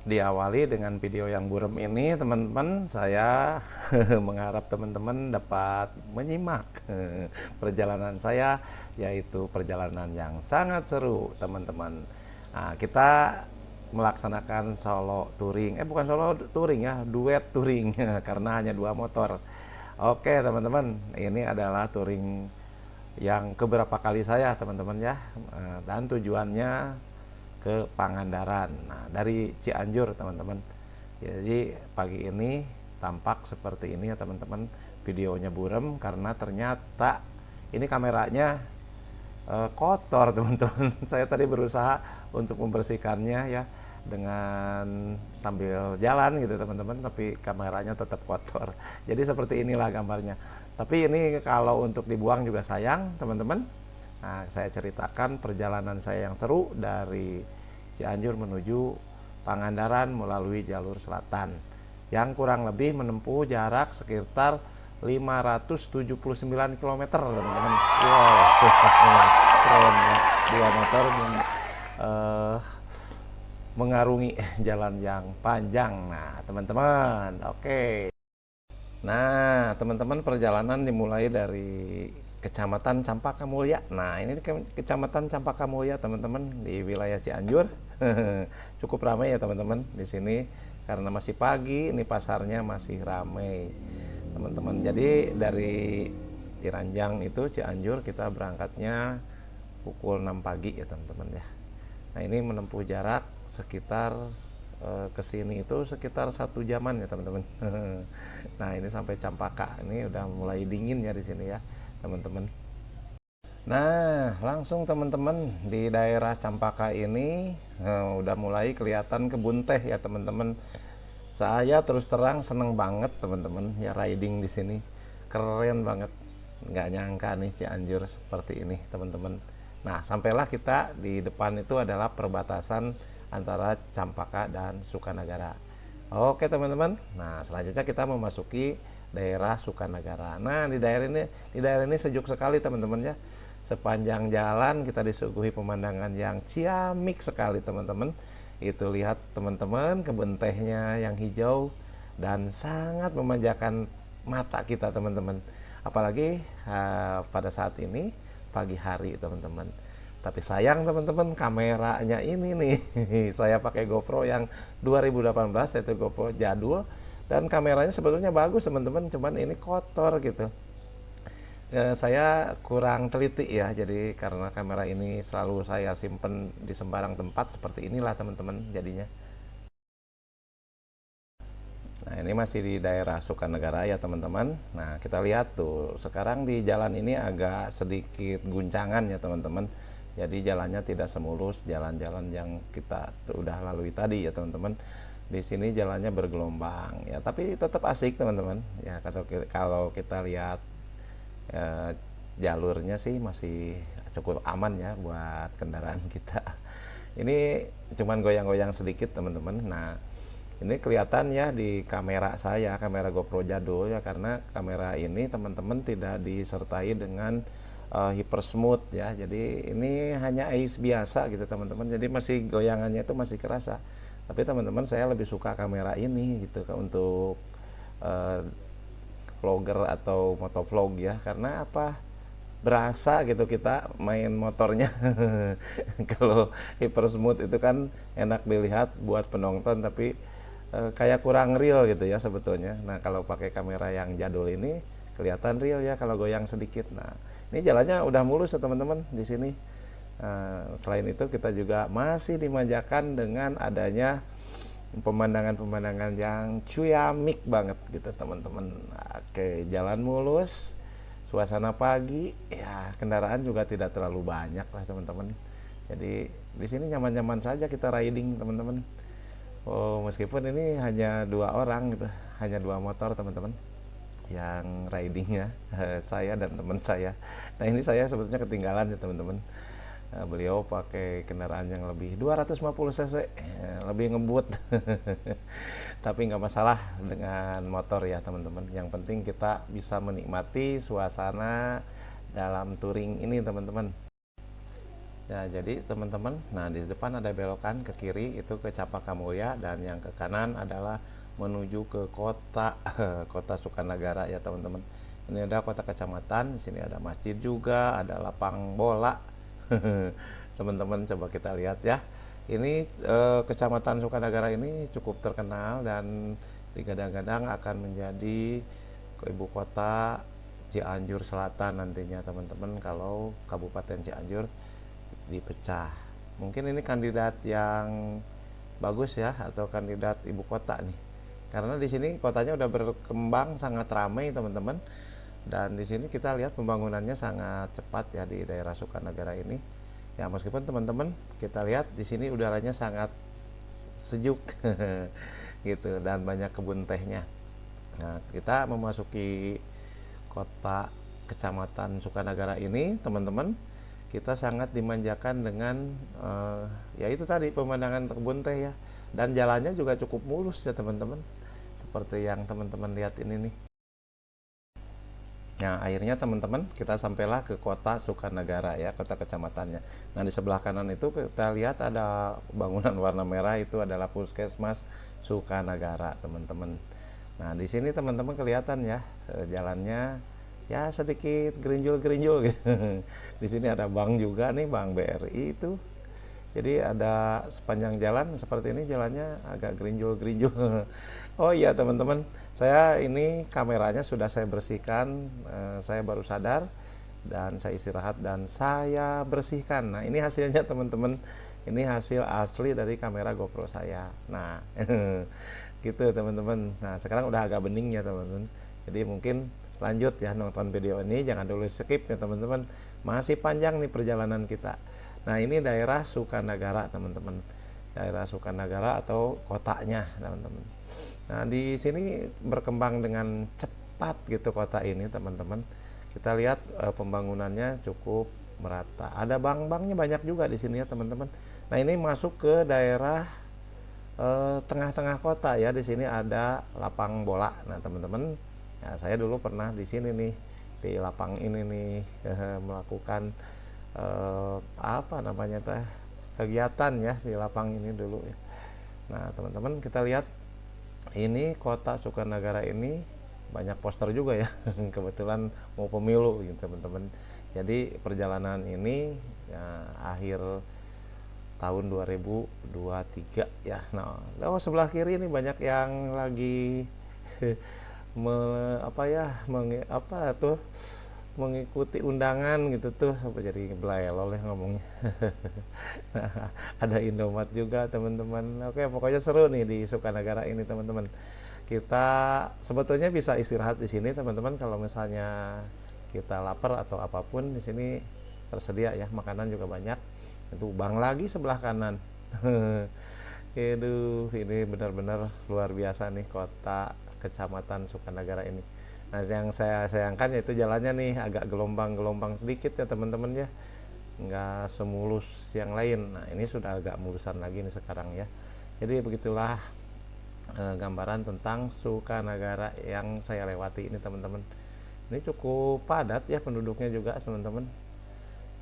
diawali dengan video yang buram ini, teman-teman. Saya mengharap teman-teman dapat menyimak perjalanan saya, yaitu perjalanan yang sangat seru, teman-teman. Nah, kita melaksanakan solo touring, bukan solo touring ya, duet touring karena hanya 2 motor. Oke, teman-teman, ini adalah touring yang keberapa kali saya, teman-teman ya. Dan tujuannya ke Pangandaran. Nah, dari Cianjur, teman-teman. Jadi pagi ini tampak seperti ini ya, teman-teman. Videonya buram karena ternyata ini kameranya kotor, teman-teman. Saya tadi berusaha untuk membersihkannya ya dengan sambil jalan gitu, teman-teman, tapi kameranya tetap kotor. Jadi seperti inilah gambarnya. Tapi ini kalau untuk dibuang juga sayang, teman-teman. Nah, saya ceritakan perjalanan saya yang seru dari Cianjur menuju Pangandaran melalui jalur selatan, yang kurang lebih menempuh jarak sekitar 579 km, teman-teman. Wow, keren ya. 2 motor mengarungi jalan yang panjang. Nah, teman-teman, oke. Nah, teman-teman, perjalanan dimulai dari Kecamatan Campaka Mulya. Nah, ini Kecamatan Campaka Mulya, teman-teman, di wilayah Cianjur. Cukup ramai ya, teman-teman, di sini karena masih pagi, ini pasarnya masih ramai, teman-teman. Jadi dari Ciranjang itu Cianjur kita berangkatnya pukul 6 pagi ya, teman-teman ya. Nah, ini menempuh jarak sekitar ke sini itu sekitar 1 jaman ya, teman-teman. Nah, ini sampai Campaka. Ini udah mulai dingin ya di sini ya, teman-teman. Nah, langsung teman-teman di daerah Campaka ini udah mulai kelihatan kebun teh ya, teman-teman. Saya terus terang seneng banget, teman-teman, ya riding di sini. Keren banget. Nggak nyangka nih Cianjur seperti ini, teman-teman. Nah, sampailah kita di depan itu adalah perbatasan antara Campaka dan Sukanagara. Oke, teman-teman. Nah, selanjutnya kita memasuki daerah Sukanagara. Nah, di daerah ini sejuk sekali, teman-teman ya. Sepanjang jalan kita disuguhi pemandangan yang ciamik sekali, teman-teman. Itu lihat, teman-teman, kebun tehnya yang hijau dan sangat memanjakan mata kita, teman-teman. Apalagi pada saat ini pagi hari, teman-teman. Tapi sayang, teman-teman, kameranya ini nih saya pakai GoPro yang 2018, yaitu GoPro jadul, dan kameranya sebetulnya bagus, teman-teman, cuman ini kotor gitu. Saya kurang teliti ya, jadi karena kamera ini selalu saya simpen di sembarang tempat, seperti inilah, teman-teman, jadinya. Nah, ini masih di daerah Sukanagara ya, teman-teman. Nah, kita lihat tuh, sekarang di jalan ini agak sedikit guncangan ya, teman-teman. Jadi jalannya tidak semulus jalan-jalan yang kita udah lalui tadi ya, teman-teman. Di sini jalannya bergelombang ya, tapi tetap asik, teman-teman. Ya, kalau kita lihat eh, jalurnya sih masih cukup aman ya buat kendaraan kita. Ini cuman goyang-goyang sedikit, teman-teman. Nah, ini kelihatan ya di kamera saya, kamera GoPro jadul ya, karena kamera ini, teman-teman, tidak disertai dengan hyper smooth ya. Jadi ini hanya AIS biasa gitu, teman-teman. Jadi masih goyangannya itu masih kerasa. Tapi teman-teman, saya lebih suka kamera ini gitu untuk uh, vlogger atau motovlog ya, karena apa, berasa gitu kita main motornya. Kalau hyper smooth itu kan enak dilihat buat penonton, tapi kayak kurang real gitu ya sebetulnya. Nah, kalau pakai kamera yang jadul ini kelihatan real ya kalau goyang sedikit. Nah, ini jalannya udah mulus ya, teman-teman, di sini. Selain itu kita juga masih dimanjakan dengan adanya pemandangan-pemandangan yang ciamik banget gitu, teman-teman. Oke, jalan mulus, suasana pagi, ya kendaraan juga tidak terlalu banyak lah, teman-teman. Jadi di sini nyaman-nyaman saja kita riding, teman-teman. Oh, meskipun ini hanya 2 orang gitu, hanya 2 motor, teman-teman, yang ridingnya saya dan teman saya. Nah, ini saya sebetulnya ketinggalan ya, teman-teman. Beliau pakai kendaraan yang lebih 250 cc, lebih ngebut. Tapi nggak masalah dengan motor ya, teman-teman. Yang penting kita bisa menikmati suasana dalam touring ini, teman-teman. Ya, jadi teman-teman, nah di depan ada belokan ke kiri itu ke Capaka Mulya, dan yang ke kanan adalah menuju ke kota kota Sukanagara ya teman-teman. Ini ada kota kecamatan, di sini ada masjid juga, ada lapang bola. Teman-teman coba kita lihat ya. Ini Kecamatan Sukanagara ini cukup terkenal dan digadang-gadang akan menjadi ibu kota Cianjur Selatan nantinya teman-teman, kalau Kabupaten Cianjur dipecah. Mungkin ini kandidat yang bagus ya, atau kandidat ibu kota nih. Karena di sini kotanya udah berkembang sangat ramai teman-teman. Dan di sini kita lihat pembangunannya sangat cepat ya di daerah Sukanagara ini. Ya meskipun teman-teman kita lihat di sini udaranya sangat sejuk gitu, dan banyak kebun tehnya. Nah, kita memasuki kota Kecamatan Sukanagara ini teman-teman, kita sangat dimanjakan dengan ya itu tadi pemandangan kebun teh ya, dan jalannya juga cukup mulus ya teman-teman, seperti yang teman-teman lihat ini nih. Nah akhirnya teman-teman kita sampailah ke kota Sukanagara ya, kota kecamatannya. Nah di sebelah kanan itu kita lihat ada bangunan warna merah, itu adalah Puskesmas Sukanagara teman-teman. Nah di sini teman-teman kelihatan ya jalannya ya sedikit gerinjul-gerinjul gitu. Di sini ada bank juga nih, Bank BRI itu. Jadi ada sepanjang jalan seperti ini, jalannya agak gerinjul-gerinjul. Oh iya teman-teman, saya ini kameranya sudah saya bersihkan, saya baru sadar dan saya istirahat dan saya bersihkan. Nah ini hasilnya teman-teman, ini hasil asli dari kamera GoPro saya. Nah gitu teman-teman. Nah sekarang udah agak bening ya teman-teman. Jadi mungkin lanjut ya nonton video ini, jangan dulu skip ya teman-teman. Masih panjang nih perjalanan kita. Nah ini daerah Sukanagara teman-teman, daerah Sukanagara atau kotanya teman-teman. Nah di sini berkembang dengan cepat gitu kota ini teman-teman. Kita lihat pembangunannya cukup merata. Ada bank-banknya banyak juga di sini ya teman-teman. Nah ini masuk ke daerah tengah-tengah kota ya. Di sini ada lapang bola. Nah teman-teman, ya, saya dulu pernah di sini nih, di lapang ini nih melakukan apa namanya teh, kegiatan ya di lapang ini dulu ya. Nah teman-teman kita lihat ini kota Sukanagara ini banyak poster juga ya. Kebetulan mau pemilu gitu teman-teman. Jadi perjalanan ini ya, akhir tahun 2023 ya. Nah, sebelah kiri ini banyak yang lagi apa ya, apa tuh, mengikuti undangan gitu tuh, apa jadi belayel oleh ngomongnya. Nah, ada Indomaret juga teman-teman. Oke pokoknya seru nih di Sukanagara ini teman-teman. Kita sebetulnya bisa istirahat di sini teman-teman, kalau misalnya kita lapar atau apapun, di sini tersedia ya, makanan juga banyak. Itu bang lagi sebelah kanan. Aduh ini benar-benar luar biasa nih kota Kecamatan Sukanagara ini. Nah yang saya sayangkan yaitu jalannya nih agak gelombang-gelombang sedikit ya teman-teman ya, nggak semulus yang lain. Nah ini sudah agak mulusan lagi nih sekarang ya. Jadi begitulah gambaran tentang Sukanagara yang saya lewati ini teman-teman. Ini cukup padat ya penduduknya juga teman-teman.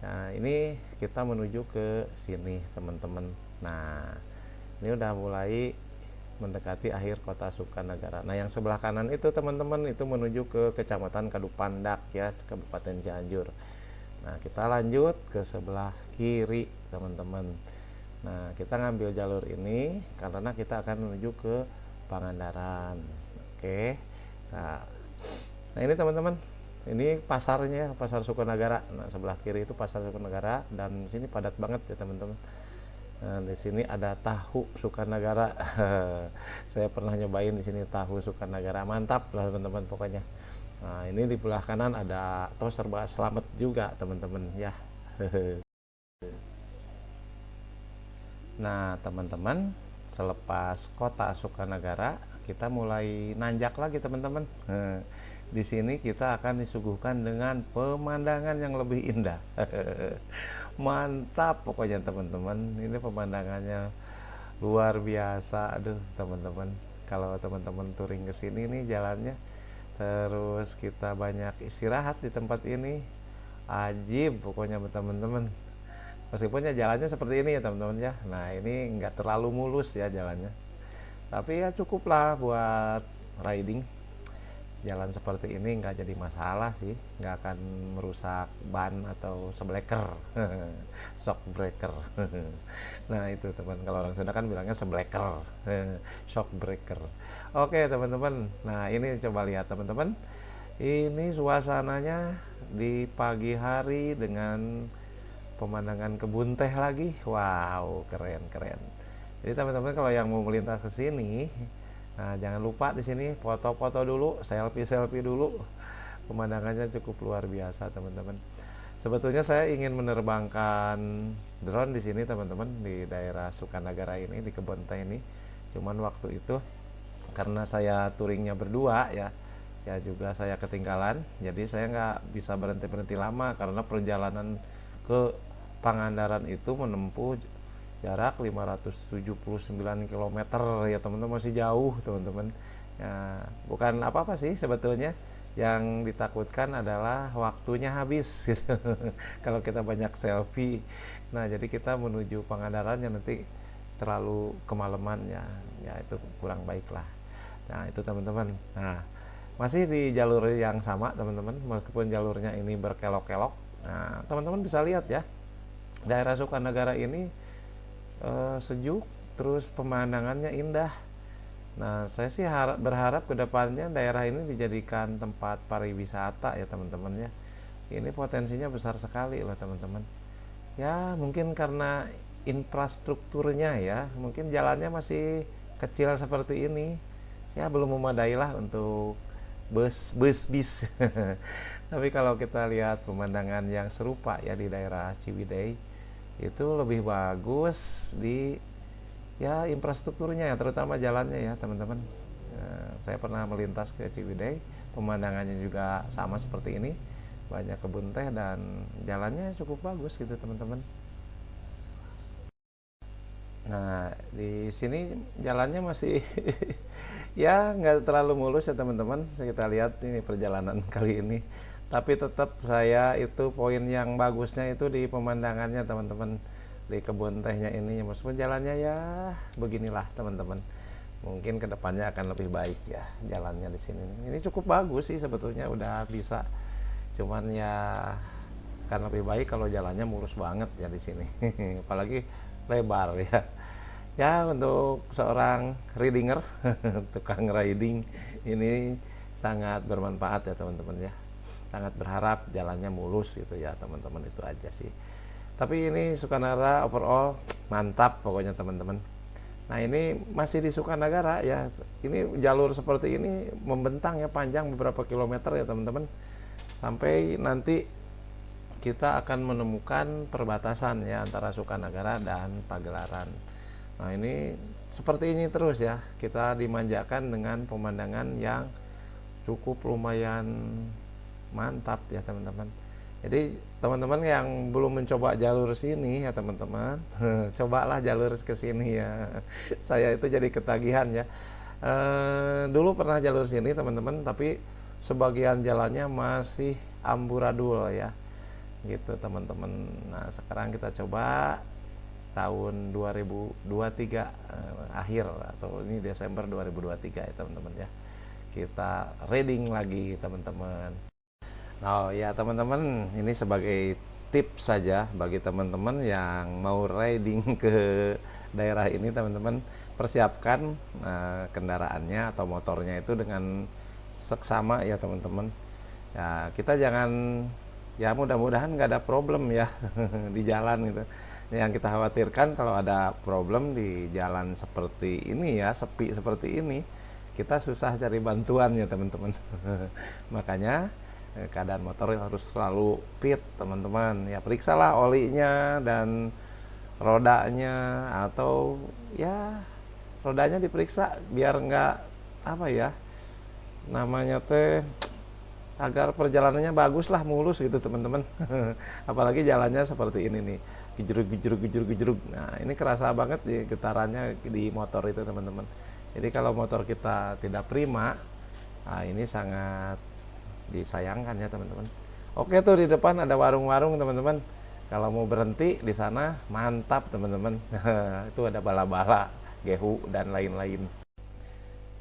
Nah ini kita menuju ke sini teman-teman. Nah ini udah mulai mendekati akhir kota Sukanagara. Nah yang sebelah kanan itu teman-teman itu menuju ke Kecamatan Kadupandak ya, Kabupaten Cianjur. Nah kita lanjut ke sebelah kiri teman-teman. Nah kita ngambil jalur ini karena kita akan menuju ke Pangandaran. Oke. Nah ini teman-teman, ini pasarnya, pasar Sukanagara. Nah sebelah kiri itu pasar Sukanagara, dan sini padat banget ya teman-teman. Nah, di sini ada tahu Sukanagara. Saya pernah nyobain di sini tahu Sukanagara, mantap lah teman-teman pokoknya. Nah, ini di belah kanan ada tos serba selamat juga teman-teman ya. Nah, teman-teman, selepas kota Sukanagara, kita mulai nanjak lagi teman-teman. Di sini kita akan disuguhkan dengan pemandangan yang lebih indah. Mantap pokoknya teman-teman, ini pemandangannya luar biasa. Aduh teman-teman, kalau teman-teman touring ke sini nih jalannya, terus kita banyak istirahat di tempat ini, ajib pokoknya teman-teman. Meskipun ya jalannya seperti ini ya teman-teman ya. Nah ini nggak terlalu mulus ya jalannya, tapi ya cukuplah buat riding. Jalan seperti ini nggak jadi masalah sih, nggak akan merusak ban atau sebleker. Shock breaker. Nah itu teman, kalau orang Sunda kan bilangnya sebleker. Shock breaker. Oke teman-teman, nah ini coba lihat teman-teman, ini suasananya di pagi hari dengan pemandangan kebun teh lagi. Wow, keren keren. Jadi teman-teman kalau yang mau melintas ke sini, nah jangan lupa di sini foto-foto dulu, selfie-selfie dulu. Pemandangannya cukup luar biasa teman-teman. Sebetulnya saya ingin menerbangkan drone di sini teman-teman, di daerah Sukanagara ini, di kebun teh ini. Cuman waktu itu karena saya touringnya berdua ya, ya juga saya ketinggalan, jadi saya nggak bisa berhenti-berhenti lama karena perjalanan ke Pangandaran itu menempuh jarak 579 km ya teman-teman, masih jauh teman-teman ya. Bukan apa-apa sih sebetulnya, yang ditakutkan adalah waktunya habis gitu. Kalau kita banyak selfie, nah jadi kita menuju Pangandaran yang nanti terlalu kemalaman ya, ya itu kurang baik lah. Nah itu teman-teman, nah masih di jalur yang sama teman-teman, meskipun jalurnya ini berkelok-kelok. Nah teman-teman bisa lihat ya, daerah Sukanagara ini sejuk, terus pemandangannya indah. Nah, saya sih berharap kedepannya daerah ini dijadikan tempat pariwisata ya teman-teman ya. Ini potensinya besar sekali loh teman-teman. Ya mungkin karena infrastrukturnya ya, mungkin jalannya masih kecil seperti ini. Ya belum memadai lah untuk bus bis. Tapi kalau kita lihat pemandangan yang serupa ya di daerah Ciwidey, itu lebih bagus di ya infrastrukturnya ya, terutama jalannya ya teman-teman. Saya pernah melintas ke Ciwidey, pemandangannya juga sama seperti ini, banyak kebun teh dan jalannya cukup bagus gitu teman-teman. Nah di sini jalannya masih ya nggak terlalu mulus ya teman-teman. Kita lihat ini perjalanan kali ini, tapi tetap saya itu poin yang bagusnya itu di pemandangannya teman-teman, di kebun tehnya ini. Meskipun jalannya ya beginilah teman-teman, mungkin kedepannya akan lebih baik ya jalannya di sini. Ini cukup bagus sih sebetulnya, udah bisa, cuman ya kan lebih baik kalau jalannya mulus banget ya di sini. Apalagi lebar ya. Ya untuk seorang ridinger, tukang riding, ini sangat bermanfaat ya teman-teman ya. Sangat berharap jalannya mulus gitu ya teman-teman, itu aja sih. Tapi ini Sukanagara overall mantap pokoknya teman-teman. Nah ini masih di Sukanagara ya. Ini jalur seperti ini membentang ya, panjang beberapa kilometer ya teman-teman. Sampai nanti kita akan menemukan perbatasan ya antara Sukanagara dan Pagelaran. Nah ini seperti ini terus ya, kita dimanjakan dengan pemandangan yang cukup lumayan mantap ya teman-teman. Jadi teman-teman yang belum mencoba jalur sini ya teman-teman, cobalah jalur ke sini ya. Saya itu jadi ketagihan ya. Dulu pernah jalur sini teman-teman, tapi sebagian jalannya masih amburadul ya, gitu teman-teman. Nah sekarang kita coba tahun 2023 akhir, atau ini Desember 2023 ya teman-teman ya, kita reading lagi teman-teman. Nah ya teman-teman, ini sebagai tips saja bagi teman-teman yang mau riding ke daerah ini teman-teman, persiapkan kendaraannya atau motornya itu dengan seksama ya teman-teman ya. Kita jangan, ya mudah-mudahan nggak ada problem ya di jalan gitu. Yang kita khawatirkan kalau ada problem di jalan seperti ini ya, sepi seperti ini, kita susah cari bantuan ya teman-teman. Makanya keadaan motor harus selalu fit teman-teman ya. Periksalah olinya dan rodanya, atau ya rodanya diperiksa biar nggak apa ya namanya teh, agar perjalanannya bagus lah, mulus gitu teman-teman. Apalagi jalannya seperti ini nih, gejrug. Nah ini kerasa banget di getarannya di motor itu teman-teman. Jadi kalau motor kita tidak prima, nah ini sangat disayangkan ya teman-teman. Oke tuh di depan ada warung-warung teman-teman. Kalau mau berhenti di sana mantap teman-teman. Itu ada bala-bala, gehu dan lain-lain.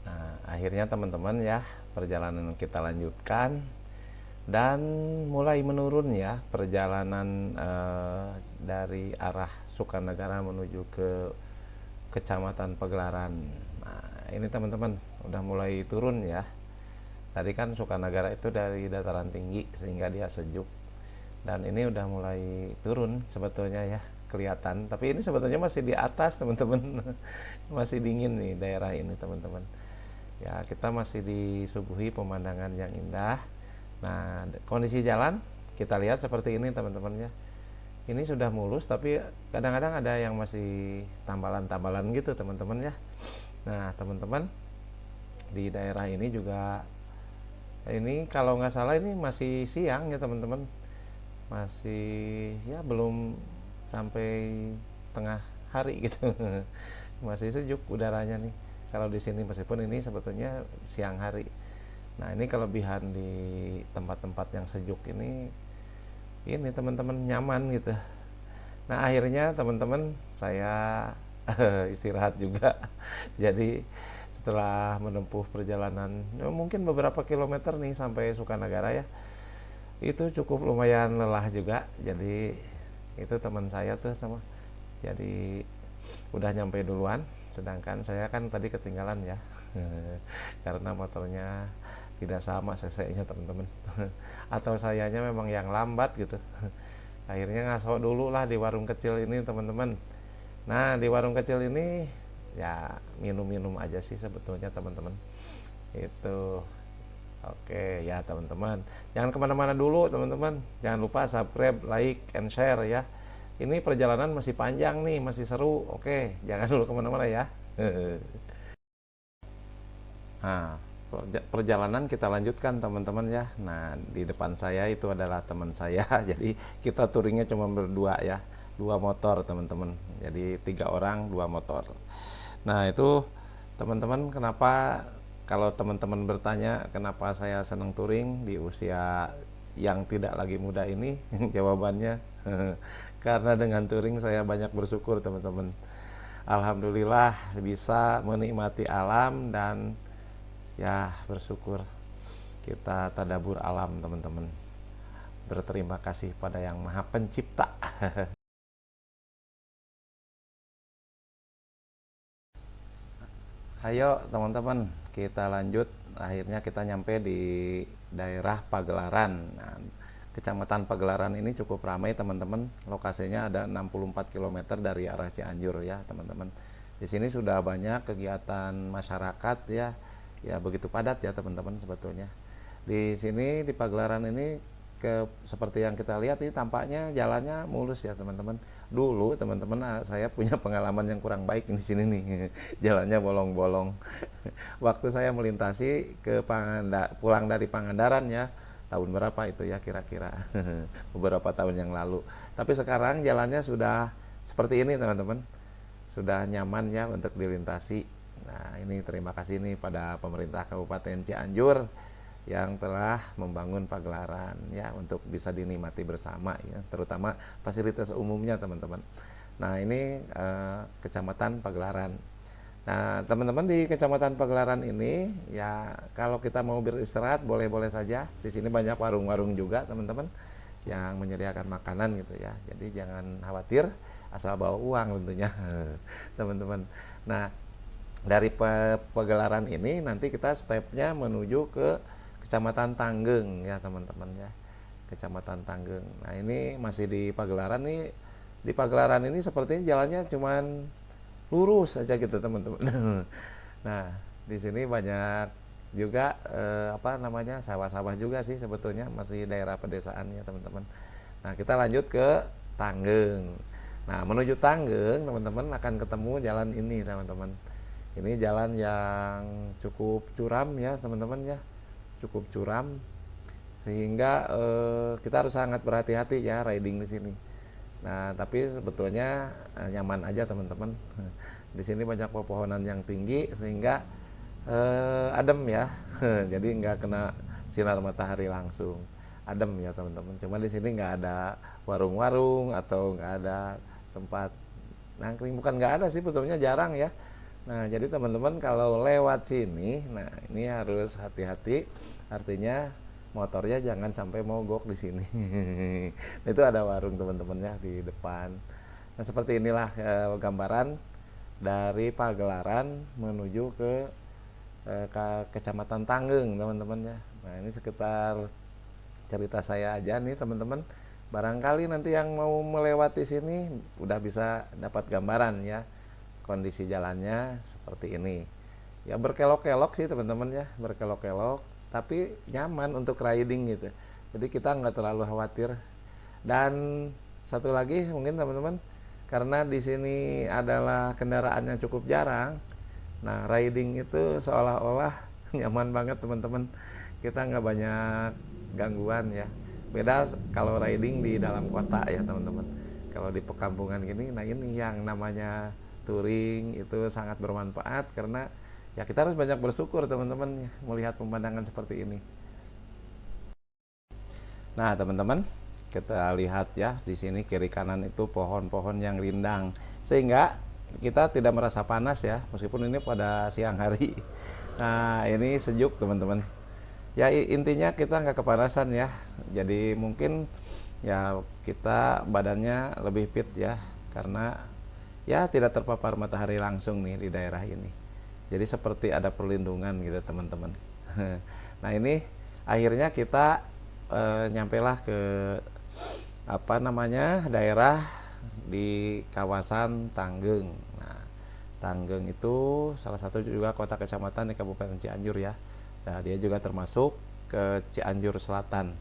Nah, akhirnya teman-teman ya, perjalanan kita lanjutkan dan mulai menurun ya perjalanan dari arah Sukanagara menuju ke Kecamatan Pagelaran. Nah, ini teman-teman udah mulai turun ya. Tadi kan Sukanagara itu dari dataran tinggi sehingga dia sejuk. Dan ini udah mulai turun sebetulnya ya, kelihatan. Tapi ini sebetulnya masih di atas teman-teman. Masih dingin nih daerah ini teman-teman. Ya, kita masih disuguhi pemandangan yang indah. Nah, kondisi jalan kita lihat seperti ini teman-teman ya. Ini sudah mulus tapi kadang-kadang ada yang masih tambalan-tambalan gitu teman-teman ya. Nah teman-teman, di daerah ini juga, ini kalau nggak salah ini masih siang ya teman-teman, masih ya belum sampai tengah hari gitu. Masih sejuk udaranya nih kalau di sini, meskipun ini sebetulnya siang hari. Nah ini kelebihan di tempat-tempat yang sejuk ini teman-teman, nyaman gitu. Nah akhirnya teman-teman saya istirahat juga. Jadi setelah menempuh perjalanan mungkin beberapa kilometer nih sampai Sukanagara ya, itu cukup lumayan lelah juga. Jadi itu teman saya tuh sama, jadi udah nyampe duluan, sedangkan saya kan tadi ketinggalan ya. Karena motornya tidak sama cc-nya teman-teman. Atau sayanya memang yang lambat gitu. Akhirnya ngaso dulu lah di warung kecil ini teman-teman. Nah di warung kecil ini ya minum-minum aja sih sebetulnya teman-teman itu. Oke ya teman-teman, jangan kemana-mana dulu teman-teman, jangan lupa subscribe, like, and share ya. Ini perjalanan masih panjang nih, masih seru. Oke, jangan dulu kemana-mana ya. Nah, perjalanan kita lanjutkan teman-teman ya. Nah, di depan saya itu adalah teman saya. Jadi kita touringnya cuma berdua ya, dua motor teman-teman. Jadi 3 orang 2 motor. Nah itu teman-teman, kenapa kalau teman-teman bertanya kenapa saya senang touring di usia yang tidak lagi muda ini, jawabannya karena dengan touring saya banyak bersyukur teman-teman. Alhamdulillah bisa menikmati alam dan ya bersyukur, kita tadabur alam teman-teman, berterima kasih pada yang maha pencipta. Ayo teman-teman kita lanjut. Akhirnya kita nyampe di daerah Pagelaran. Nah, Kecamatan Pagelaran ini cukup ramai teman-teman. Lokasinya ada 64 km dari arah Cianjur ya teman-teman. Di sini sudah banyak kegiatan masyarakat ya. Ya begitu padat ya teman-teman sebetulnya. Di sini di Pagelaran ini seperti yang kita lihat ini tampaknya jalannya mulus ya teman-teman. Dulu teman-teman saya punya pengalaman yang kurang baik di sini nih. Jalannya bolong-bolong. Waktu saya melintasi pulang dari Pangandaran ya, tahun berapa itu ya kira-kira. Beberapa tahun yang lalu. Tapi sekarang jalannya sudah seperti ini teman-teman. Sudah nyaman ya untuk dilintasi. Nah, ini terima kasih nih pada pemerintah Kabupaten Cianjur yang telah membangun Pagelaran ya untuk bisa dinikmati bersama ya, terutama fasilitas umumnya teman-teman. Nah ini Kecamatan Pagelaran. Nah teman-teman, di Kecamatan Pagelaran ini ya kalau kita mau beristirahat boleh-boleh saja. Di sini banyak warung-warung juga teman-teman yang menyediakan makanan gitu ya. Jadi jangan khawatir, asal bawa uang tentunya teman-teman. Nah dari Pagelaran ini nanti kita stepnya menuju ke Kecamatan Tanggeng ya teman-teman ya, Kecamatan Tanggeng. Nah ini masih di Pagelaran nih. Di Pagelaran ini sepertinya jalannya cuman lurus aja gitu teman-teman. Nah di sini banyak juga apa namanya, sawah-sawah juga sih sebetulnya, masih daerah pedesaan ya teman-teman. Nah kita lanjut ke Tanggeng. Nah menuju Tanggeng teman-teman akan ketemu jalan ini teman-teman. Ini jalan yang cukup curam ya teman-teman ya, cukup curam sehingga kita harus sangat berhati-hati ya riding di sini. Nah tapi sebetulnya nyaman aja teman-teman. Di sini banyak pepohonan yang tinggi sehingga adem ya. Jadi nggak kena sinar matahari langsung. adem ya teman-teman. Cuma di sini nggak ada warung-warung atau nggak ada tempat nangkring, bukan nggak ada sih, betulnya jarang ya. Nah, jadi teman-teman kalau lewat sini, nah ini harus hati-hati, artinya motornya jangan sampai mogok di sini. Itu ada warung teman-teman ya di depan. Nah, seperti inilah gambaran dari Pagelaran menuju ke Kecamatan Tanggeng teman-teman ya. Nah, ini sekitar cerita saya aja nih teman-teman. Barangkali nanti yang mau melewati sini udah bisa dapat gambaran ya, kondisi jalannya seperti ini ya, berkelok-kelok sih teman-teman ya, berkelok-kelok tapi nyaman untuk riding gitu, jadi kita nggak terlalu khawatir. Dan satu lagi mungkin teman-teman, karena di sini adalah kendaraannya cukup jarang, nah riding itu seolah-olah nyaman banget teman-teman, kita nggak banyak gangguan ya. Beda kalau riding di dalam kota ya teman-teman, kalau di pekampungan gini, nah ini yang namanya touring itu sangat bermanfaat, karena ya kita harus banyak bersyukur teman-teman melihat pemandangan seperti ini. Nah teman-teman, kita lihat ya di sini kiri kanan itu pohon-pohon yang rindang, sehingga kita tidak merasa panas ya, meskipun ini pada siang hari. Nah ini sejuk teman-teman ya, intinya kita nggak kepanasan ya, jadi mungkin ya kita badannya lebih fit ya, karena ya tidak terpapar matahari langsung nih di daerah ini, jadi seperti ada perlindungan gitu teman-teman. Nah ini akhirnya kita nyampelah ke apa namanya daerah di kawasan Tanggeng. Nah Tanggeng itu salah satu juga kota kecamatan di Kabupaten Cianjur ya. Nah dia juga termasuk ke Cianjur Selatan.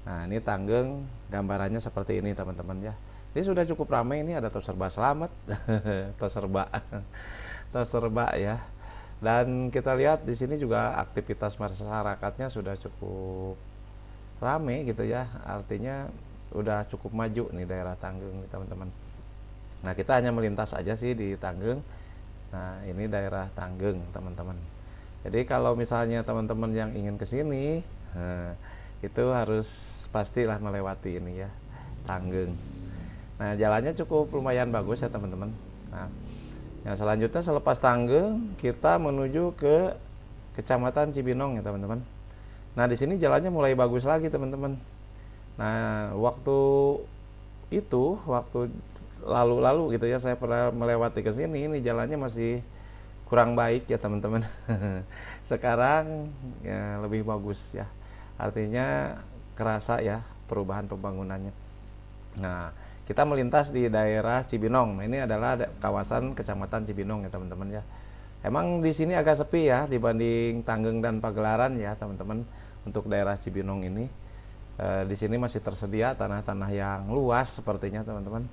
Nah ini Tanggeng, gambarannya seperti ini teman-teman ya. Ini sudah cukup ramai, ini ada tos serba selamat, tos serba ya. Dan kita lihat di sini juga aktivitas masyarakatnya sudah cukup ramai gitu ya. Artinya udah cukup maju nih daerah Tanggeng teman-teman. Nah kita hanya melintas aja sih di Tanggeng. Nah ini daerah Tanggeng teman-teman. Jadi kalau misalnya teman-teman yang ingin ke sini, itu harus pastilah melewati ini ya, Tanggeng. Nah jalannya cukup lumayan bagus ya teman-teman. Nah yang selanjutnya selepas Tanggeng kita menuju ke Kecamatan Cibinong ya teman-teman. Nah di sini jalannya mulai bagus lagi teman-teman. Nah waktu lalu-lalu gitu ya, saya pernah melewati ke sini, ini jalannya masih kurang baik ya teman-teman. Sekarang ya lebih bagus ya, artinya kerasa ya perubahan pembangunannya. Nah kita melintas di daerah Cibinong. Nah, ini adalah kawasan Kecamatan Cibinong ya teman-teman ya. Emang di sini agak sepi ya dibanding Tanggeng dan Pagelaran ya teman-teman. Untuk daerah Cibinong ini di sini masih tersedia tanah-tanah yang luas sepertinya teman-teman.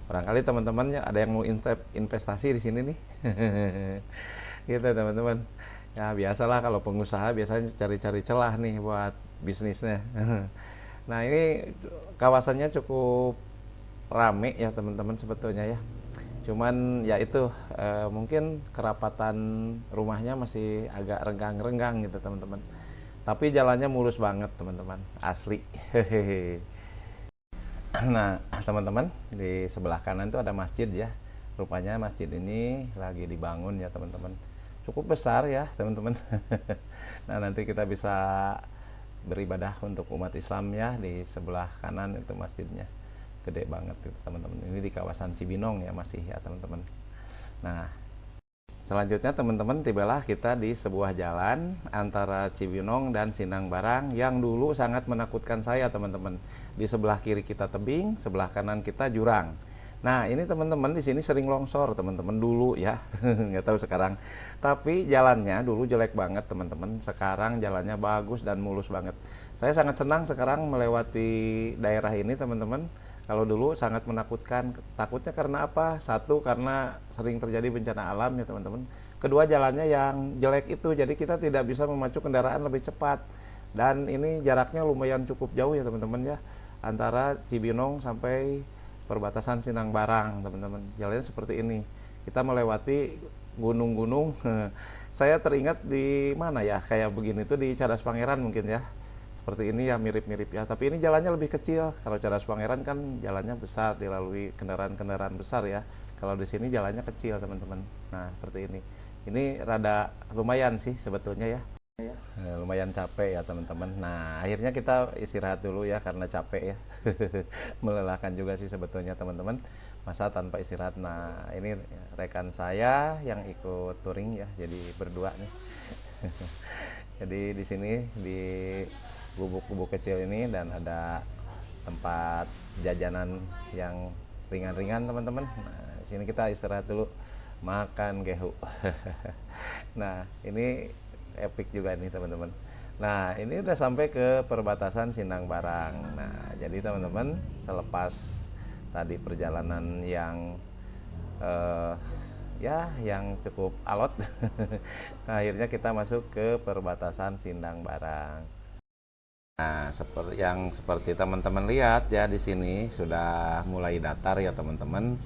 Barangkali teman-teman ada yang mau investasi di sini nih. Gitu teman-teman. Ya biasalah kalau pengusaha biasanya cari-cari celah nih buat bisnisnya. Nah ini kawasannya cukup rame ya teman-teman sebetulnya ya. Cuman ya itu mungkin kerapatan rumahnya masih agak renggang-renggang gitu teman-teman. Tapi jalannya mulus banget teman-teman, asli. Nah teman-teman, di sebelah kanan itu ada masjid ya. Rupanya masjid ini lagi dibangun ya teman-teman. Cukup besar ya teman-teman. Nah nanti kita bisa beribadah untuk umat Islam ya, di sebelah kanan itu masjidnya. Gede banget itu teman-teman. Ini di kawasan Cibinong ya masih ya teman-teman. Nah selanjutnya teman-teman, tibalah kita di sebuah jalan antara Cibinong dan Sindang Barang yang dulu sangat menakutkan saya teman-teman. Di sebelah kiri kita tebing, sebelah kanan kita jurang. Nah ini teman-teman di sini sering longsor teman-teman dulu ya, nggak tahu sekarang. Tapi jalannya dulu jelek banget teman-teman. Sekarang jalannya bagus dan mulus banget. Saya sangat senang sekarang melewati daerah ini teman-teman. Kalau dulu sangat menakutkan, takutnya karena apa? Satu, karena sering terjadi bencana alam ya teman-teman. Kedua, jalannya yang jelek itu, jadi kita tidak bisa memacu kendaraan lebih cepat. Dan ini jaraknya lumayan cukup jauh ya teman-teman ya, antara Cibinong sampai perbatasan Sindang Barang teman-teman. Jalannya seperti ini. Kita melewati gunung-gunung. Saya teringat di mana ya, kayak begini tuh di Cadas Pangeran mungkin ya. seperti ini ya mirip-mirip ya, tapi ini jalannya lebih kecil. Kalau Cadas Pangeran kan jalannya besar, dilalui kendaraan-kendaraan besar ya. Kalau di sini jalannya kecil teman-teman. Nah seperti ini. Ini rada lumayan sih sebetulnya ya. Lumayan capek ya teman-teman. Nah akhirnya kita istirahat dulu ya karena capek ya. Melelahkan juga sih sebetulnya teman-teman. Masa tanpa istirahat. Nah ini rekan saya yang ikut touring ya, jadi berdua nih. Jadi di sini di gubuk-gubuk kecil ini dan ada tempat jajanan yang ringan-ringan teman-teman. Nah di sini kita istirahat dulu makan gehu. Nah ini epic juga nih teman-teman. Nah ini udah sampai ke perbatasan Sindang Barang. Nah jadi teman-teman selepas tadi perjalanan yang ya yang cukup alot, nah, akhirnya kita masuk ke perbatasan Sindang Barang. Nah seperti teman-teman lihat ya, di sini sudah mulai datar ya teman-teman.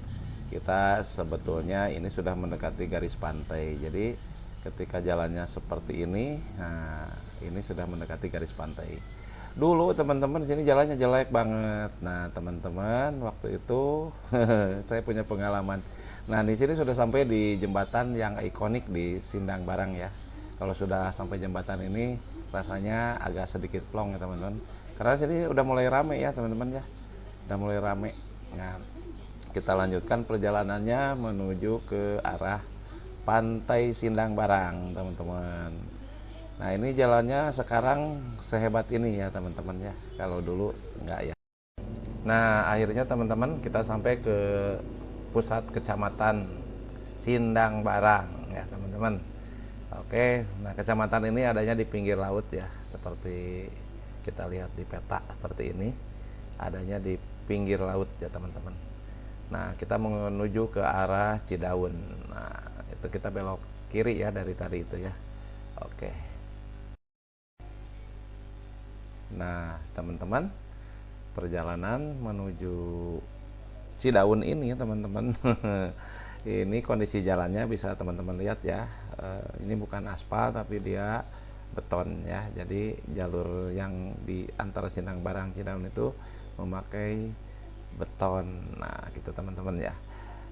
Kita sebetulnya ini sudah mendekati garis pantai. Jadi ketika jalannya seperti ini, nah ini sudah mendekati garis pantai. Dulu teman-teman di sini jalannya jelek banget. Nah teman-teman waktu itu saya punya pengalaman. Nah di sini sudah sampai di jembatan yang ikonik di Sindang Barang ya. Kalau sudah sampai jembatan ini rasanya agak sedikit plong ya teman-teman. Karena sini udah mulai rame ya teman-teman ya. Udah mulai rame. Nah kita lanjutkan perjalanannya menuju ke arah Pantai Sindang Barang teman-teman. Nah ini jalannya sekarang sehebat ini ya teman-teman ya. Kalau dulu enggak ya. Nah akhirnya teman-teman kita sampai ke pusat kecamatan Sindang Barang ya teman-teman. Oke, nah kecamatan ini adanya di pinggir laut ya, seperti kita lihat di peta seperti ini, adanya di pinggir laut ya teman-teman. Nah kita menuju ke arah Cidaun. Nah itu kita belok kiri ya dari tadi itu ya. Oke. Nah teman-teman, perjalanan menuju Cidaun ini teman-teman, ini kondisi jalannya bisa teman-teman lihat ya. Ini bukan aspal tapi dia beton ya. Jadi jalur yang di antara Sindang Barang Cidaun itu memakai beton. Nah gitu teman-teman ya.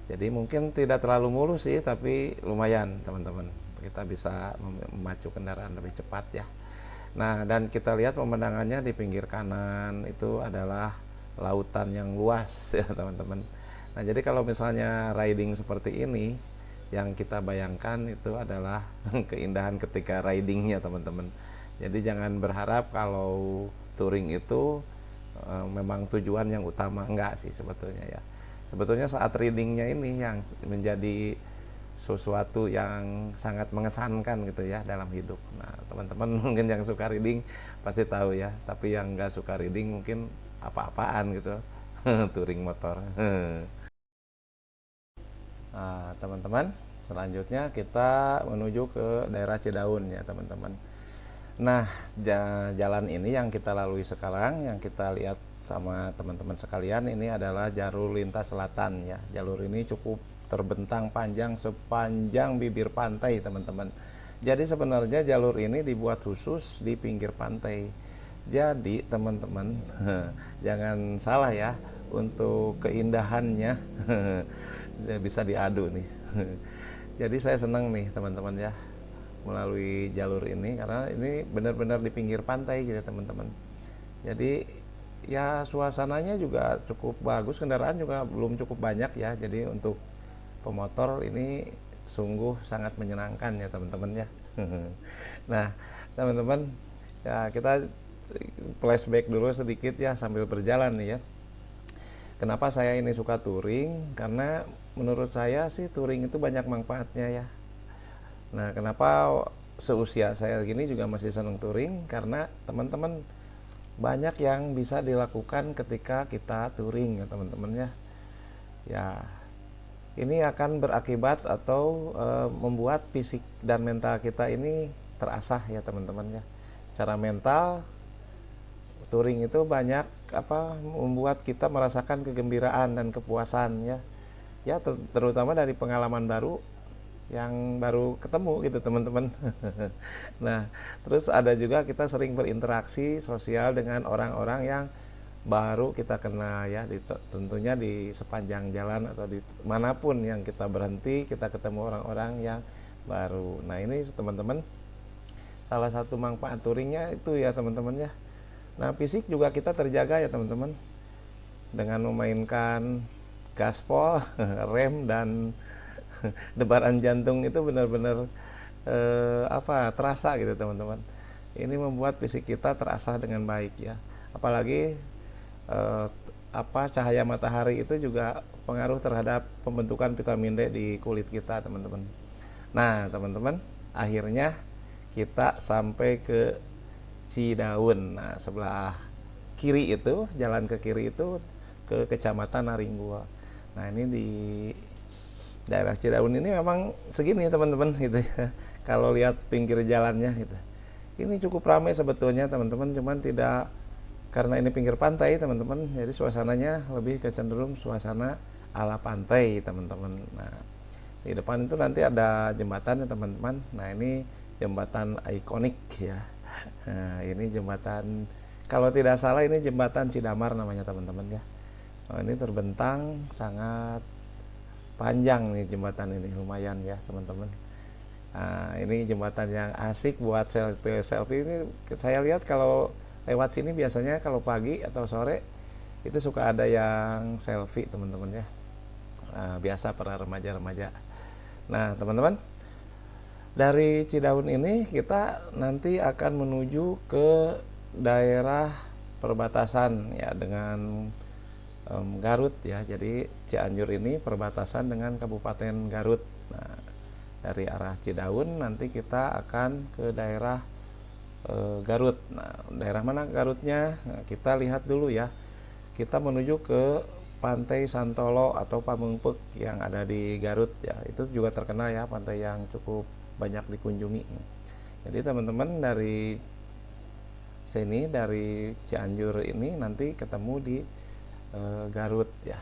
Jadi mungkin tidak terlalu mulus sih, tapi lumayan teman-teman. Kita bisa memacu kendaraan lebih cepat ya. Nah dan kita lihat pemandangannya di pinggir kanan itu adalah lautan yang luas ya teman-teman. Nah jadi kalau misalnya riding seperti ini, yang kita bayangkan itu adalah keindahan ketika ridingnya teman-teman. Jadi jangan berharap kalau touring itu memang tujuan yang utama, enggak sih sebetulnya ya. Sebetulnya saat ridingnya ini yang menjadi sesuatu yang sangat mengesankan gitu ya dalam hidup. Nah teman-teman mungkin yang suka riding pasti tahu ya, tapi yang nggak suka riding mungkin apa-apaan gitu. Touring motor. Nah teman-teman, selanjutnya kita menuju ke daerah Cidaun ya teman-teman. Nah jalan ini yang kita lalui sekarang, yang kita lihat sama teman-teman sekalian, ini adalah jalur lintas selatan ya. Jalur ini cukup terbentang panjang sepanjang bibir pantai teman-teman. Jadi sebenarnya jalur ini dibuat khusus di pinggir pantai. Jadi teman-teman jangan salah ya, untuk keindahannya bisa diadu nih. Jadi saya senang nih teman-teman ya melalui jalur ini, karena ini benar-benar di pinggir pantai gitu teman-teman. Jadi ya suasananya juga cukup bagus, kendaraan juga belum cukup banyak ya. Jadi untuk pemotor ini sungguh sangat menyenangkan ya teman-teman ya. Nah teman-teman ya, kita flashback dulu sedikit ya sambil berjalan nih ya. Kenapa saya ini suka touring? Karena menurut saya sih touring itu banyak manfaatnya ya. Nah kenapa seusia saya gini juga masih senang touring? Karena teman-teman banyak yang bisa dilakukan ketika kita touring ya teman-teman ya. Ya ini akan berakibat atau membuat fisik dan mental kita ini terasah ya teman-teman ya. Secara mental touring itu banyak membuat kita merasakan kegembiraan dan kepuasan ya. Ya terutama dari pengalaman baru yang baru ketemu gitu teman-teman. Nah, terus ada juga kita sering berinteraksi sosial dengan orang-orang yang baru kita kenal ya, tentunya di sepanjang jalan atau di manapun yang kita berhenti, kita ketemu orang-orang yang baru. Nah, ini teman-teman salah satu manfaat touringnya itu ya teman-teman ya. Nah, fisik juga kita terjaga ya teman-teman, dengan memainkan gaspol, rem, dan debaran jantung itu benar-benar terasa gitu teman-teman. Ini membuat fisik kita terasa dengan baik ya. Apalagi cahaya matahari itu juga pengaruh terhadap pembentukan vitamin D di kulit kita teman-teman. Nah teman-teman, akhirnya kita sampai ke Cidaun. Nah sebelah kiri itu, jalan ke kiri itu ke Kecamatan Naringgua. Nah ini di daerah Cidaun ini memang segini teman-teman gitu ya. Kalau lihat pinggir jalannya gitu, ini cukup ramai sebetulnya teman-teman, cuman tidak, karena ini pinggir pantai teman-teman, jadi suasananya lebih kecenderung suasana ala pantai teman-teman. Nah di depan itu nanti ada jembatan ya teman-teman. Nah ini jembatan ikonik ya. Nah ini jembatan, kalau tidak salah ini jembatan Cidamar namanya teman-teman ya. Nah, ini terbentang sangat panjang nih jembatan ini, lumayan ya teman-teman. Nah, ini jembatan yang asik buat selfie ini. Saya lihat kalau lewat sini biasanya kalau pagi atau sore itu suka ada yang selfie teman-teman ya. Nah, biasa para remaja-remaja. Nah teman-teman, dari Cidaun ini kita nanti akan menuju ke daerah perbatasan ya dengan Garut ya. Jadi Cianjur ini perbatasan dengan Kabupaten Garut. Nah, dari arah Cidaun nanti kita akan ke daerah Garut. Nah, daerah mana Garutnya? Nah, kita lihat dulu ya. Kita menuju ke Pantai Santolo atau Pamengpeuk yang ada di Garut ya. Itu juga terkenal ya, pantai yang cukup banyak dikunjungi. Jadi teman-teman dari sini, dari Cianjur ini nanti ketemu di Garut ya.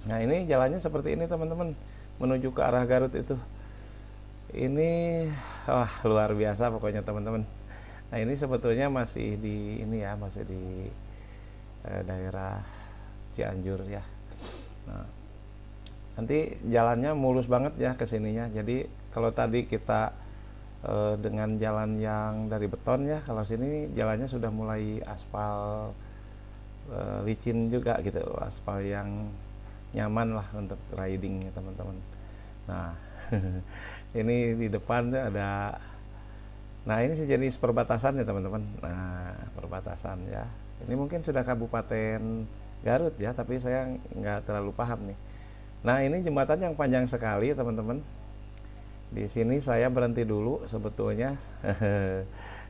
Nah ini jalannya seperti ini teman-teman, menuju ke arah Garut itu. Ini wah luar biasa pokoknya teman-teman. Nah ini sebetulnya masih di ini ya, masih di daerah Cianjur ya. Nah, nanti jalannya mulus banget ya ke sininya. Jadi kalau tadi kita dengan jalan yang dari beton ya, kalau sini jalannya sudah mulai aspal licin juga gitu, aspal yang nyaman lah untuk riding ya teman-teman. Nah ini di depan tuh ada, nah ini sejenis perbatasan ya teman-teman. Nah perbatasan ya, ini mungkin sudah Kabupaten Garut ya, tapi saya nggak terlalu paham nih. Nah ini jembatan yang panjang sekali teman-teman. Di sini saya berhenti dulu sebetulnya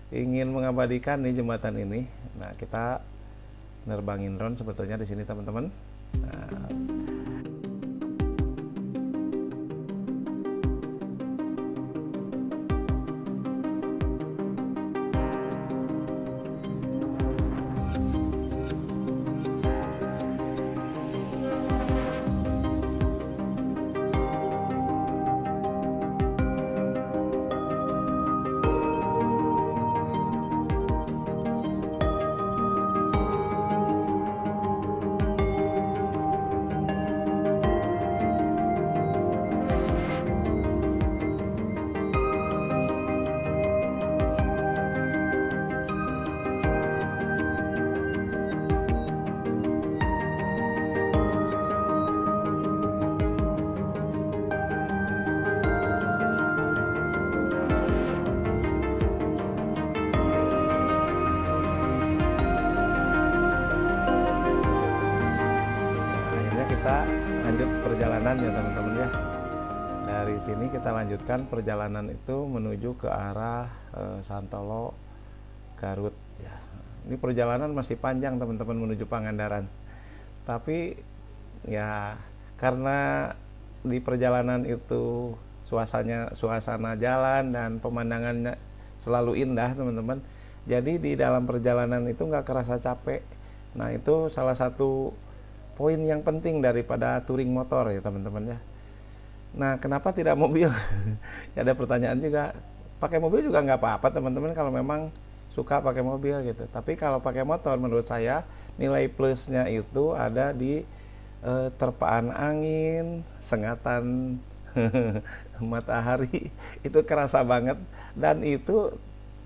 ingin mengabadikan nih jembatan ini. Nah kita nerbangin drone sebetulnya di sini teman-teman. Nah, kita lanjut perjalanan ya teman-teman ya. Dari sini kita lanjutkan perjalanan itu menuju ke arah Santolo Garut ya. Ini perjalanan masih panjang teman-teman menuju Pangandaran. Tapi ya karena di perjalanan itu suasana jalan dan pemandangannya selalu indah teman-teman. Jadi di dalam perjalanan itu nggak kerasa capek. Nah itu salah satu poin yang penting daripada touring motor ya teman-teman ya. Nah, kenapa tidak mobil? Ya, ada pertanyaan juga. Pakai mobil juga nggak apa-apa teman-teman kalau memang suka pakai mobil gitu. Tapi kalau pakai motor menurut saya nilai plusnya itu ada di terpaan angin, sengatan matahari itu kerasa banget dan itu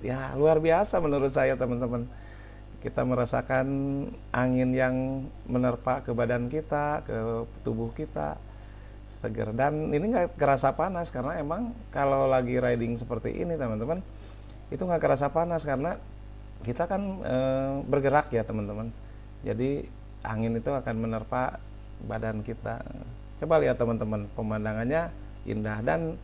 ya luar biasa menurut saya teman-teman. Kita merasakan angin yang menerpa ke badan kita, ke tubuh kita seger dan ini nggak kerasa panas karena emang kalau lagi riding seperti ini teman-teman itu nggak kerasa panas karena kita kan bergerak ya teman-teman, jadi angin itu akan menerpa badan kita. Coba lihat teman-teman, pemandangannya indah dan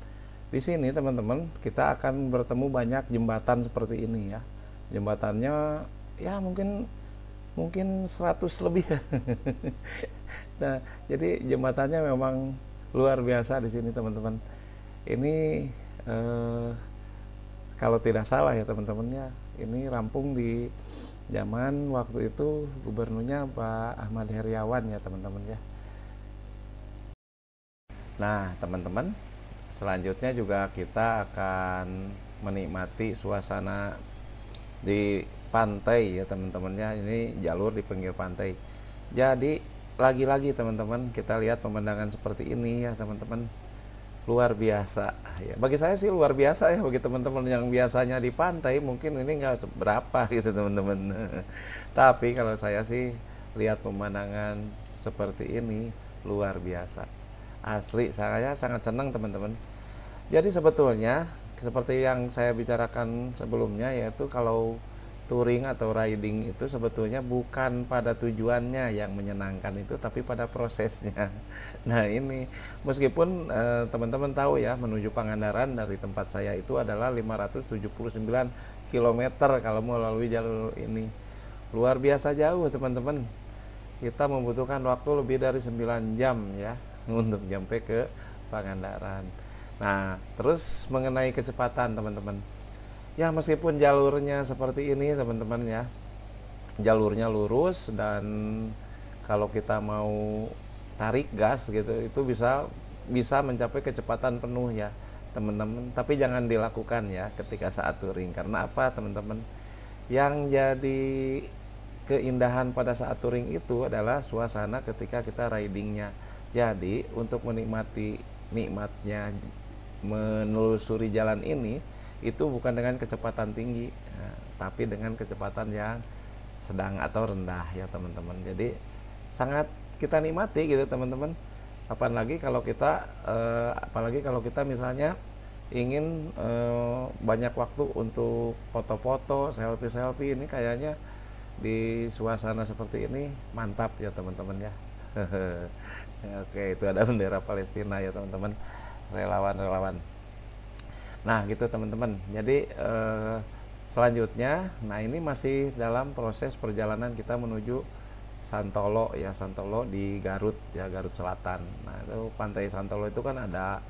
di sini teman-teman kita akan bertemu banyak jembatan seperti ini ya, jembatannya ya mungkin mungkin 100 lebih ya. Nah, jadi jembatannya memang luar biasa di sini teman-teman. Ini eh, kalau tidak salah ya teman-teman ya, ini rampung di zaman waktu itu gubernurnya Pak Ahmad Heriawan ya teman-teman ya. Nah teman-teman, selanjutnya juga kita akan menikmati suasana di pantai ya teman-teman ya. Ini jalur di pinggir pantai. Jadi lagi-lagi teman-teman kita lihat pemandangan seperti ini ya teman-teman, luar biasa ya. Bagi saya sih luar biasa ya, bagi teman-teman yang biasanya di pantai mungkin ini nggak seberapa gitu teman-teman. Tapi kalau saya sih lihat pemandangan seperti ini luar biasa. Asli saya sangat senang teman-teman. Jadi sebetulnya seperti yang saya bicarakan sebelumnya, yaitu kalau touring atau riding itu sebetulnya bukan pada tujuannya yang menyenangkan itu, tapi pada prosesnya. Nah ini meskipun teman-teman tahu ya, menuju Pangandaran dari tempat saya itu adalah 579 km kalau melalui jalur ini. Luar biasa jauh teman-teman. Kita membutuhkan waktu lebih dari 9 jam ya untuk sampai ke Pangandaran. Nah, terus mengenai kecepatan teman-teman. Ya meskipun jalurnya seperti ini teman-teman ya, jalurnya lurus dan kalau kita mau tarik gas gitu itu bisa bisa mencapai kecepatan penuh ya teman-teman. Tapi jangan dilakukan ya ketika saat touring. Karena apa teman-teman? Yang jadi keindahan pada saat touring itu adalah suasana ketika kita ridingnya. Jadi untuk menikmati nikmatnya menelusuri jalan ini itu bukan dengan kecepatan tinggi, ya, tapi dengan kecepatan yang sedang atau rendah ya teman-teman. Jadi sangat kita nikmati gitu teman-teman. Apalagi kalau kita misalnya ingin banyak waktu untuk foto-foto, selfie-selfie, ini kayaknya di suasana seperti ini mantap ya teman-teman ya. Oke, itu ada bendera Palestina ya teman-teman, relawan-relawan. Nah gitu teman-teman. Jadi selanjutnya, nah ini masih dalam proses perjalanan kita menuju Santolo ya, Santolo di Garut ya, Garut Selatan. Nah itu pantai Santolo itu kan ada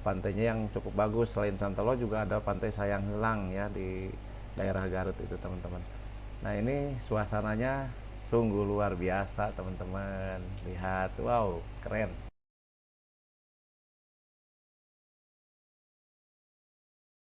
pantainya yang cukup bagus. Selain Santolo juga ada pantai Sayang Heulang ya di daerah Garut itu teman-teman. Nah ini suasananya sungguh luar biasa teman-teman. Lihat, wow keren.